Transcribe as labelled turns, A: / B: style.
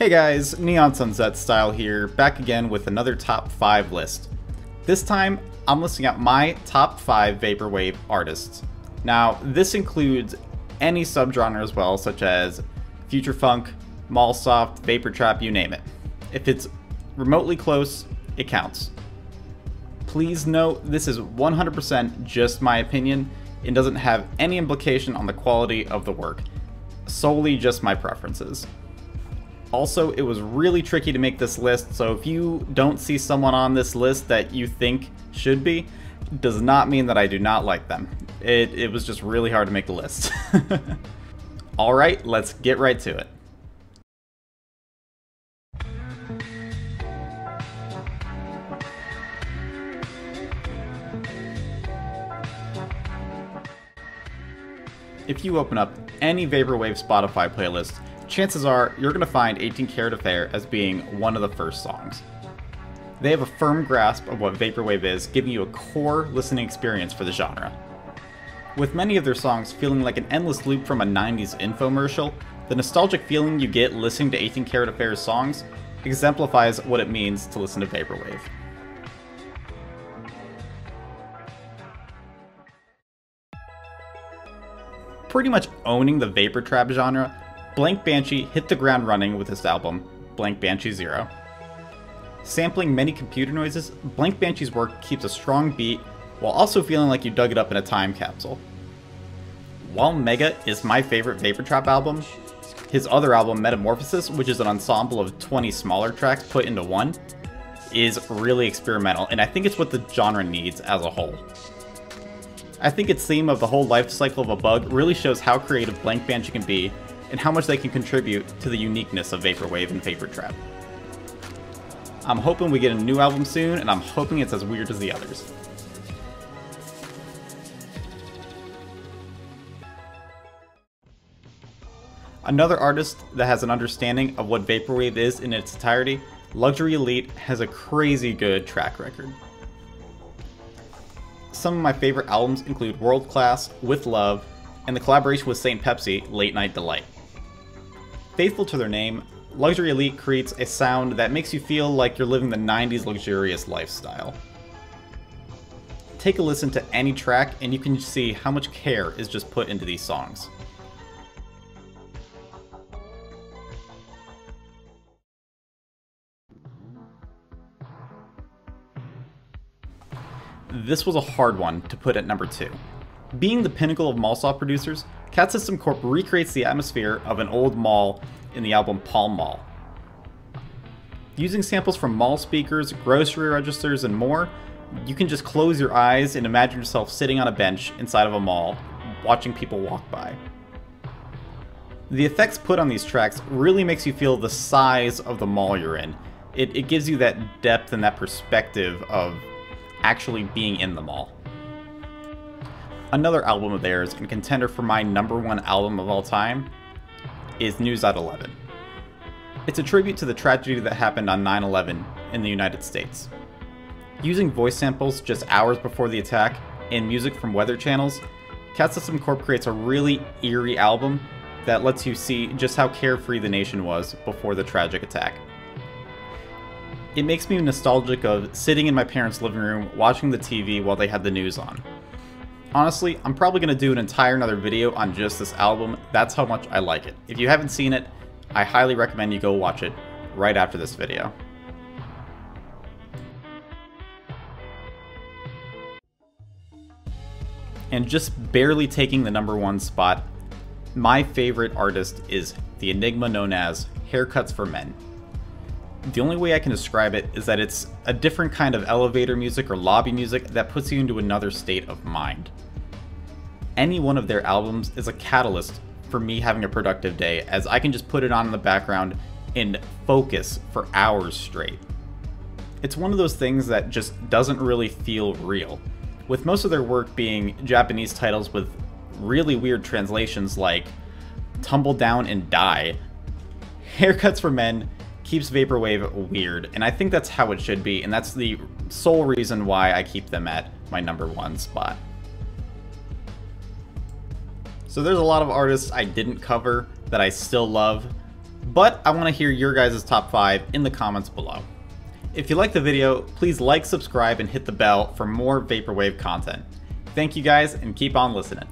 A: Hey guys, Neon Sunset Style here, back again with another top 5 list. This time, I'm listing out my top 5 Vaporwave artists. Now, this includes any subgenre as well, such as future funk, mall soft, vapor trap, you name it. If it's remotely close, it counts. Please note, this is 100% just my opinion. It doesn't have any implication on the quality of the work, solely just my preferences. Also, it was really tricky to make this list, so if you don't see someone on this list that you think should be, it does not mean that I do not like them. It was just really hard to make the list. Alright, let's get right to it. If you open up any Vaporwave Spotify playlist, chances are you're going to find 18 Carat Affair as being one of the first songs. They have a firm grasp of what Vaporwave is, giving you a core listening experience for the genre. With many of their songs feeling like an endless loop from a 90s infomercial, the nostalgic feeling you get listening to 18 Carat Affair's songs exemplifies what it means to listen to Vaporwave. Pretty much owning the vapor trap genre, Blank Banshee hit the ground running with this album, Blank Banshee 0. Sampling many computer noises, Blank Banshee's work keeps a strong beat while also feeling like you dug it up in a time capsule. While Mega is my favorite vapor trap album, his other album, Metamorphosis, which is an ensemble of 20 smaller tracks put into one, is really experimental, and I think it's what the genre needs as a whole. I think its theme of the whole life cycle of a bug really shows how creative Blank Banshee can be and how much they can contribute to the uniqueness of Vaporwave and Vapor Trap. I'm hoping we get a new album soon, and I'm hoping it's as weird as the others. Another artist that has an understanding of what Vaporwave is in its entirety, Luxury Elite, has a crazy good track record. Some of my favorite albums include World Class, With Love, and the collaboration with St. Pepsi, Late Night Delight. Faithful to their name, Luxury Elite creates a sound that makes you feel like you're living the 90s luxurious lifestyle. Take a listen to any track and you can see how much care is just put into these songs. This was a hard one to put at number 2. Being the pinnacle of mall soft producers, Catsystem Corp recreates the atmosphere of an old mall in the album Pall Mall. Using samples from mall speakers, grocery registers, and more, you can just close your eyes and imagine yourself sitting on a bench inside of a mall, watching people walk by. The effects put on these tracks really makes you feel the size of the mall you're in. It gives you that depth and that perspective of actually being in the mall. Another album of theirs, and contender for my #1 album of all time, is News at 11. It's a tribute to the tragedy that happened on 9/11 in the United States. Using voice samples just hours before the attack and music from weather channels, Catsystem Corp creates a really eerie album that lets you see just how carefree the nation was before the tragic attack. It makes me nostalgic of sitting in my parents' living room watching the TV while they had the news on. Honestly, I'm probably going to do an entire another video on just this album. That's how much I like it. If you haven't seen it, I highly recommend you go watch it right after this video. And just barely taking the #1 spot, my favorite artist is the Enigma known as Haircuts for Men. The only way I can describe it is that it's a different kind of elevator music or lobby music that puts you into another state of mind. Any one of their albums is a catalyst for me having a productive day, as I can just put it on in the background and focus for hours straight. It's one of those things that just doesn't really feel real, with most of their work being Japanese titles with really weird translations like Tumble Down and Die. Haircuts for Men keeps Vaporwave weird, and I think that's how it should be, and that's the sole reason why I keep them at my #1 spot. So there's a lot of artists I didn't cover that I still love, but I want to hear your guys' top 5 in the comments below. If you liked the video, please like, subscribe, and hit the bell for more Vaporwave content. Thank you guys, and keep on listening.